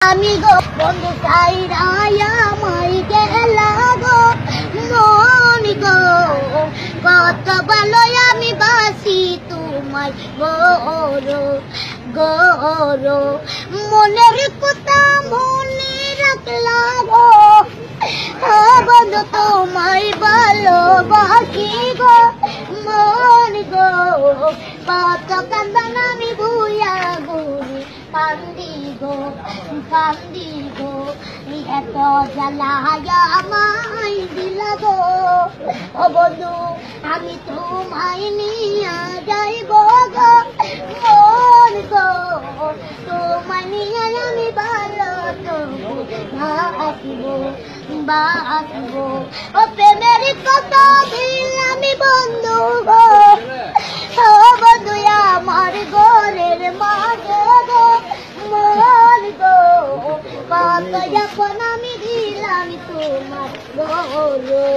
আমি গো বন্ধু চাইরায়া মাই গেলা গো মন গো কত ভালো আমি বাসি তোমায় গরো গরো মনের কথা মনে রাখলা গো বন্ধু তোমায় ভালোবাসি গো মন গো কত কান্দন আমি ভুইয়া গুনি কান্দি গো এত জ্বালায়া আমায় দিলা গো ও বন্ধু আমি তোমায় নিয়া যাইব গো মন গো তোমায় নিয়ে আমি ভালো বাসব ও প্রেমের কথা আমি বন্ধু গো ও বন্ধু আমার ঘরের মাঝে গো মন গো কত যখন আমি দিলাম তোমার গো